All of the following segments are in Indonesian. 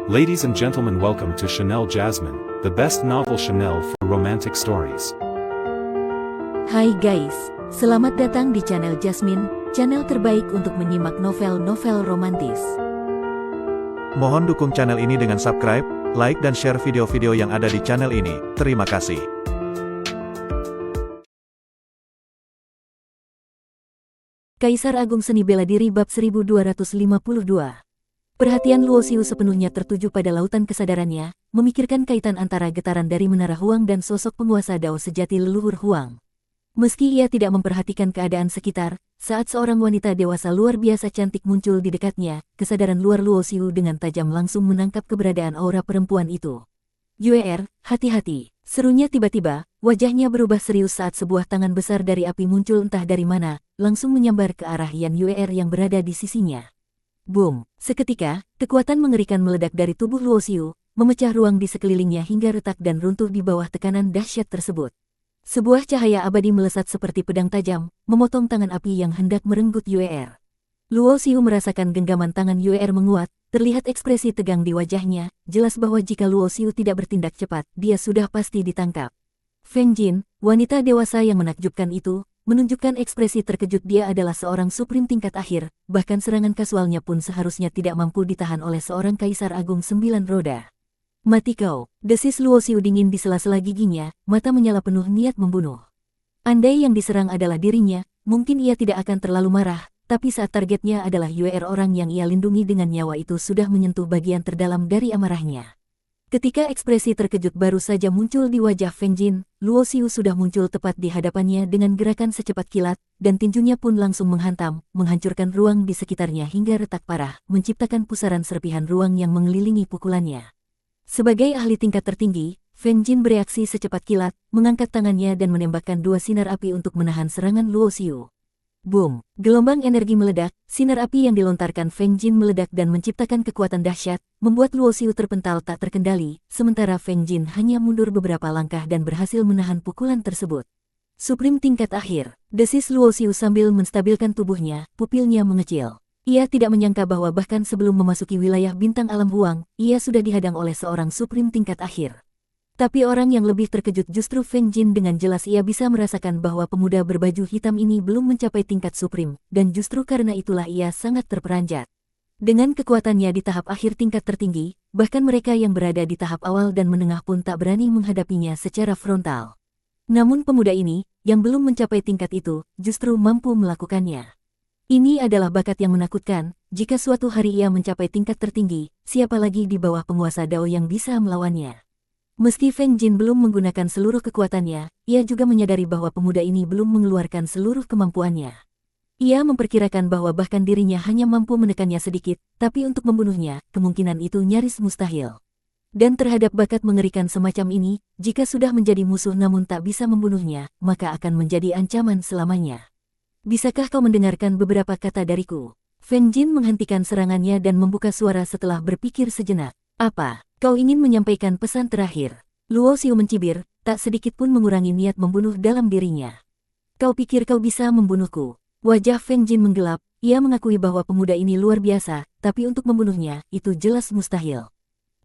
Ladies and gentlemen, welcome to Chanel Jasmine, the best novel Chanel for romantic stories. Hai guys, selamat datang di channel Jasmine, channel terbaik untuk menyimak novel-novel romantis. Mohon dukung channel ini dengan subscribe, like dan share video-video yang ada di channel ini. Terima kasih. Kaisar Agung Seni Bela Diri Bab 1252. Perhatian Luo Xiu sepenuhnya tertuju pada lautan kesadarannya, memikirkan kaitan antara getaran dari Menara Huang dan sosok penguasa Dao sejati leluhur Huang. Meski ia tidak memperhatikan keadaan sekitar, saat seorang wanita dewasa luar biasa cantik muncul di dekatnya, kesadaran luar Luo Xiu dengan tajam langsung menangkap keberadaan aura perempuan itu. "Yuer, hati-hati," serunya tiba-tiba, wajahnya berubah serius saat sebuah tangan besar dari api muncul entah dari mana, langsung menyambar ke arah Yan Yuer yang berada di sisinya. Boom! Seketika, kekuatan mengerikan meledak dari tubuh Luo Xiu, memecah ruang di sekelilingnya hingga retak dan runtuh di bawah tekanan dahsyat tersebut. Sebuah cahaya abadi melesat seperti pedang tajam, memotong tangan api yang hendak merenggut Yuer. Luo Xiu merasakan genggaman tangan Yuer menguat, terlihat ekspresi tegang di wajahnya, jelas bahwa jika Luo Xiu tidak bertindak cepat, dia sudah pasti ditangkap. Feng Jin, wanita dewasa yang menakjubkan itu, menunjukkan ekspresi terkejut. Dia adalah seorang suprim tingkat akhir, bahkan serangan kasualnya pun seharusnya tidak mampu ditahan oleh seorang kaisar agung 9 roda. "Mati kau," desis Luo Xiu dingin di sela-sela giginya, mata menyala penuh niat membunuh. Andai yang diserang adalah dirinya, mungkin ia tidak akan terlalu marah, tapi saat targetnya adalah Yuer, orang yang ia lindungi dengan nyawa itu sudah menyentuh bagian terdalam dari amarahnya. Ketika ekspresi terkejut baru saja muncul di wajah Feng Jin, Luo Xiu sudah muncul tepat di hadapannya dengan gerakan secepat kilat, dan tinjunya pun langsung menghantam, menghancurkan ruang di sekitarnya hingga retak parah, menciptakan pusaran serpihan ruang yang mengelilingi pukulannya. Sebagai ahli tingkat tertinggi, Feng Jin bereaksi secepat kilat, mengangkat tangannya dan menembakkan 2 sinar api untuk menahan serangan Luo Xiu. Boom! Gelombang energi meledak, sinar api yang dilontarkan Feng Jin meledak dan menciptakan kekuatan dahsyat, membuat Luo Xiu terpental tak terkendali, sementara Feng Jin hanya mundur beberapa langkah dan berhasil menahan pukulan tersebut. "Suprim tingkat akhir," desis Luo Xiu sambil menstabilkan tubuhnya, pupilnya mengecil. Ia tidak menyangka bahwa bahkan sebelum memasuki wilayah bintang alam Huang, ia sudah dihadang oleh seorang suprim tingkat akhir. Tapi orang yang lebih terkejut justru Feng Jin. Dengan jelas ia bisa merasakan bahwa pemuda berbaju hitam ini belum mencapai tingkat suprim, dan justru karena itulah ia sangat terperanjat. Dengan kekuatannya di tahap akhir tingkat tertinggi, bahkan mereka yang berada di tahap awal dan menengah pun tak berani menghadapinya secara frontal. Namun pemuda ini, yang belum mencapai tingkat itu, justru mampu melakukannya. Ini adalah bakat yang menakutkan. Jika suatu hari ia mencapai tingkat tertinggi, siapa lagi di bawah penguasa Dao yang bisa melawannya? Meski Feng Jin belum menggunakan seluruh kekuatannya, ia juga menyadari bahwa pemuda ini belum mengeluarkan seluruh kemampuannya. Ia memperkirakan bahwa bahkan dirinya hanya mampu menekannya sedikit, tapi untuk membunuhnya, kemungkinan itu nyaris mustahil. Dan terhadap bakat mengerikan semacam ini, jika sudah menjadi musuh namun tak bisa membunuhnya, maka akan menjadi ancaman selamanya. "Bisakah kau mendengarkan beberapa kata dariku?" Feng Jin menghentikan serangannya dan membuka suara setelah berpikir sejenak. "Apa? Kau ingin menyampaikan pesan terakhir?" Luo Xiu mencibir, tak sedikit pun mengurangi niat membunuh dalam dirinya. "Kau pikir kau bisa membunuhku?" Wajah Feng Jin menggelap, ia mengakui bahwa pemuda ini luar biasa, tapi untuk membunuhnya, itu jelas mustahil.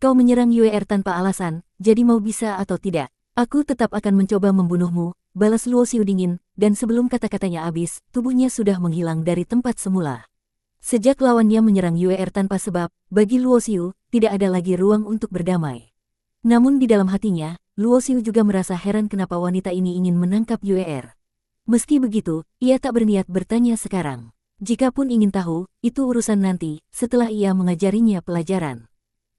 "Kau menyerang Yuer tanpa alasan, jadi mau bisa atau tidak, aku tetap akan mencoba membunuhmu," balas Luo Xiu dingin, dan sebelum kata-katanya habis, tubuhnya sudah menghilang dari tempat semula. Sejak lawannya menyerang Yuer tanpa sebab, bagi Luo Xiu, tidak ada lagi ruang untuk berdamai. Namun di dalam hatinya, Luo Xiu juga merasa heran kenapa wanita ini ingin menangkap Yuer. Meski begitu, ia tak berniat bertanya sekarang. Jikapun ingin tahu, itu urusan nanti, setelah ia mengajarinya pelajaran.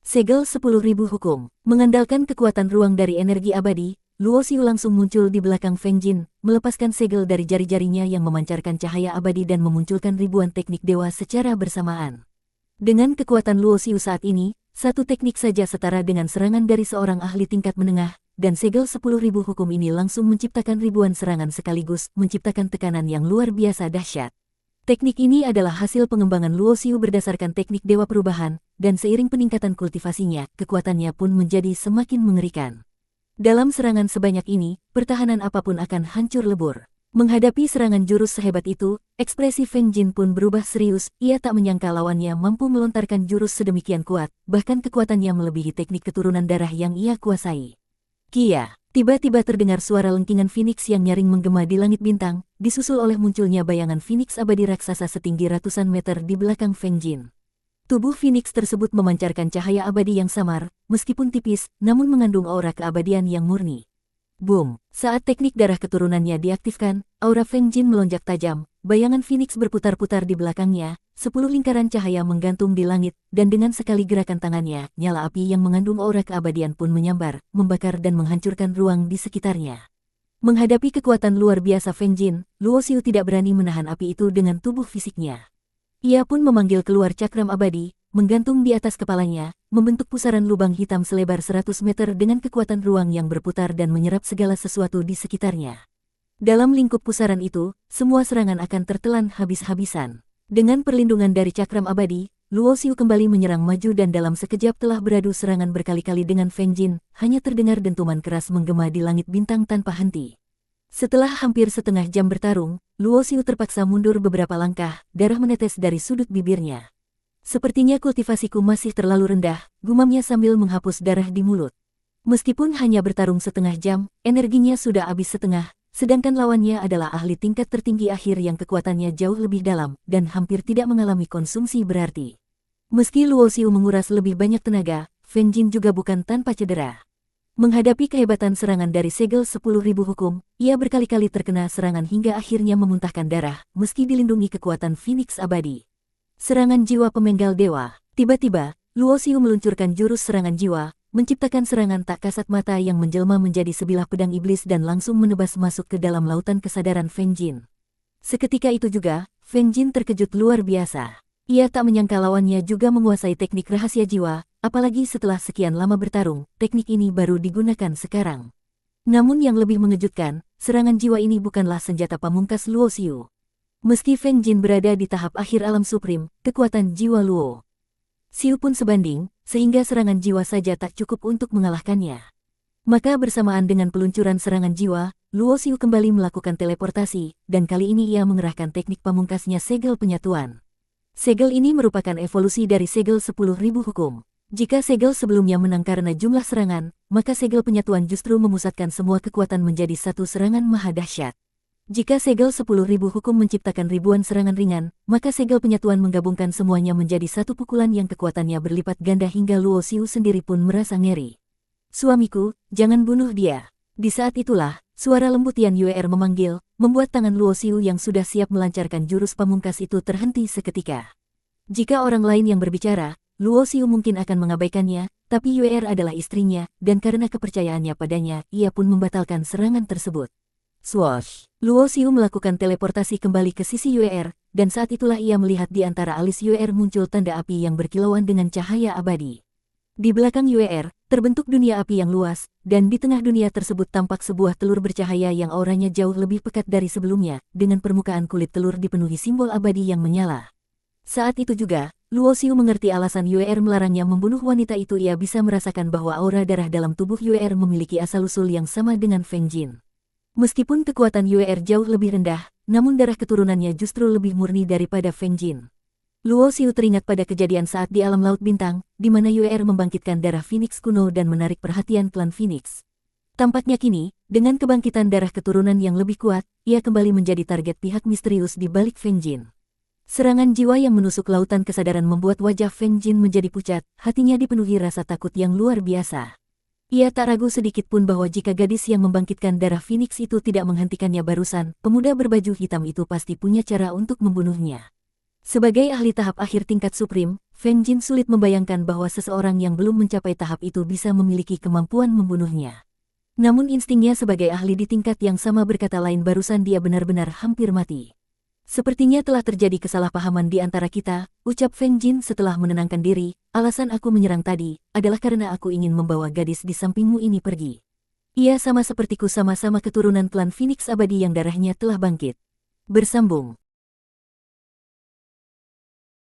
Segel 10.000 hukum. Mengandalkan kekuatan ruang dari energi abadi, Luo Xiu langsung muncul di belakang Feng Jin, melepaskan segel dari jari-jarinya yang memancarkan cahaya abadi dan memunculkan ribuan teknik dewa secara bersamaan. Dengan kekuatan Luo Xiu saat ini, satu teknik saja setara dengan serangan dari seorang ahli tingkat menengah, dan segel 10.000 hukum ini langsung menciptakan ribuan serangan sekaligus, menciptakan tekanan yang luar biasa dahsyat. Teknik ini adalah hasil pengembangan Luo Xiu berdasarkan teknik dewa perubahan, dan seiring peningkatan kultivasinya, kekuatannya pun menjadi semakin mengerikan. Dalam serangan sebanyak ini, pertahanan apapun akan hancur lebur. Menghadapi serangan jurus sehebat itu, ekspresi Feng Jin pun berubah serius. Ia tak menyangka lawannya mampu melontarkan jurus sedemikian kuat, bahkan kekuatannya melebihi teknik keturunan darah yang ia kuasai. Kia, tiba-tiba terdengar suara lengkingan Phoenix yang nyaring menggema di langit bintang, disusul oleh munculnya bayangan Phoenix abadi raksasa setinggi ratusan meter di belakang Feng Jin. Tubuh Phoenix tersebut memancarkan cahaya abadi yang samar, meskipun tipis, namun mengandung aura keabadian yang murni. Boom! Saat teknik darah keturunannya diaktifkan, aura Feng Jin melonjak tajam, bayangan Phoenix berputar-putar di belakangnya, 10 lingkaran cahaya menggantung di langit, dan dengan sekali gerakan tangannya, nyala api yang mengandung aura keabadian pun menyambar, membakar dan menghancurkan ruang di sekitarnya. Menghadapi kekuatan luar biasa Feng Jin, Luo Xiu tidak berani menahan api itu dengan tubuh fisiknya. Ia pun memanggil keluar cakram abadi, menggantung di atas kepalanya, membentuk pusaran lubang hitam selebar 100 meter dengan kekuatan ruang yang berputar dan menyerap segala sesuatu di sekitarnya. Dalam lingkup pusaran itu, semua serangan akan tertelan habis-habisan. Dengan perlindungan dari cakram abadi, Luo Xiu kembali menyerang maju dan dalam sekejap telah beradu serangan berkali-kali dengan Feng Jin, hanya terdengar dentuman keras menggema di langit bintang tanpa henti. Setelah hampir setengah jam bertarung, Luo Xiu terpaksa mundur beberapa langkah, darah menetes dari sudut bibirnya. Sepertinya kultivasiku masih terlalu rendah, gumamnya sambil menghapus darah di mulut. Meskipun hanya bertarung setengah jam, energinya sudah habis setengah, sedangkan lawannya adalah ahli tingkat tertinggi akhir yang kekuatannya jauh lebih dalam, dan hampir tidak mengalami konsumsi berarti. Meski Luo Xiu menguras lebih banyak tenaga, Feng Jin juga bukan tanpa cedera. Menghadapi kehebatan serangan dari segel 10.000 hukum, ia berkali-kali terkena serangan hingga akhirnya memuntahkan darah, meski dilindungi kekuatan Phoenix abadi. Serangan jiwa pemenggal dewa. Tiba-tiba, Luo Xiu meluncurkan jurus serangan jiwa, menciptakan serangan tak kasat mata yang menjelma menjadi sebilah pedang iblis dan langsung menebas masuk ke dalam lautan kesadaran Feng Jin. Seketika itu juga, Feng Jin terkejut luar biasa. Ia tak menyangka lawannya juga menguasai teknik rahasia jiwa, apalagi setelah sekian lama bertarung, teknik ini baru digunakan sekarang. Namun yang lebih mengejutkan, serangan jiwa ini bukanlah senjata pamungkas Luo Xiu. Meski Feng Jin berada di tahap akhir alam supreme, kekuatan jiwa Luo Xiu pun sebanding, sehingga serangan jiwa saja tak cukup untuk mengalahkannya. Maka bersamaan dengan peluncuran serangan jiwa, Luo Xiu kembali melakukan teleportasi, dan kali ini ia mengerahkan teknik pamungkasnya segel penyatuan. Segel ini merupakan evolusi dari segel 10.000 hukum. Jika segel sebelumnya menang karena jumlah serangan, maka segel penyatuan justru memusatkan semua kekuatan menjadi satu serangan maha dahsyat. Jika segel 10.000 hukum menciptakan ribuan serangan ringan, maka segel penyatuan menggabungkan semuanya menjadi satu pukulan yang kekuatannya berlipat ganda hingga Luo Xiu sendiri pun merasa ngeri. "Suamiku, jangan bunuh dia." Di saat itulah, suara lembut Yan Yuer memanggil, membuat tangan Luo Xiu yang sudah siap melancarkan jurus pamungkas itu terhenti seketika. Jika orang lain yang berbicara, Luo Xiu mungkin akan mengabaikannya, tapi Yuer adalah istrinya, dan karena kepercayaannya padanya, ia pun membatalkan serangan tersebut. Swoosh! Luo Xiu melakukan teleportasi kembali ke sisi Yuer, dan saat itulah ia melihat di antara alis Yuer muncul tanda api yang berkilauan dengan cahaya abadi. Di belakang Yuer, terbentuk dunia api yang luas, dan di tengah dunia tersebut tampak sebuah telur bercahaya yang auranya jauh lebih pekat dari sebelumnya, dengan permukaan kulit telur dipenuhi simbol abadi yang menyala. Saat itu juga, Luo Xiu mengerti alasan Yuer melarangnya membunuh wanita itu. Ia bisa merasakan bahwa aura darah dalam tubuh Yuer memiliki asal-usul yang sama dengan Feng Jin. Meskipun kekuatan Yuer jauh lebih rendah, namun darah keturunannya justru lebih murni daripada Feng Jin. Luo Xiu teringat pada kejadian saat di alam laut bintang, di mana Yuer membangkitkan darah Phoenix kuno dan menarik perhatian klan Phoenix. Tampaknya kini, dengan kebangkitan darah keturunan yang lebih kuat, ia kembali menjadi target pihak misterius di balik Feng Jin. Serangan jiwa yang menusuk lautan kesadaran membuat wajah Feng Jin menjadi pucat, hatinya dipenuhi rasa takut yang luar biasa. Ia tak ragu sedikit pun bahwa jika gadis yang membangkitkan darah Phoenix itu tidak menghentikannya barusan, pemuda berbaju hitam itu pasti punya cara untuk membunuhnya. Sebagai ahli tahap akhir tingkat supreme, Feng Jin sulit membayangkan bahwa seseorang yang belum mencapai tahap itu bisa memiliki kemampuan membunuhnya. Namun instingnya sebagai ahli di tingkat yang sama berkata lain, barusan dia benar-benar hampir mati. "Sepertinya telah terjadi kesalahpahaman di antara kita," ucap Feng Jin setelah menenangkan diri. "Alasan aku menyerang tadi adalah karena aku ingin membawa gadis di sampingmu ini pergi. Ia sama sepertiku, sama-sama keturunan klan Phoenix abadi yang darahnya telah bangkit." Bersambung.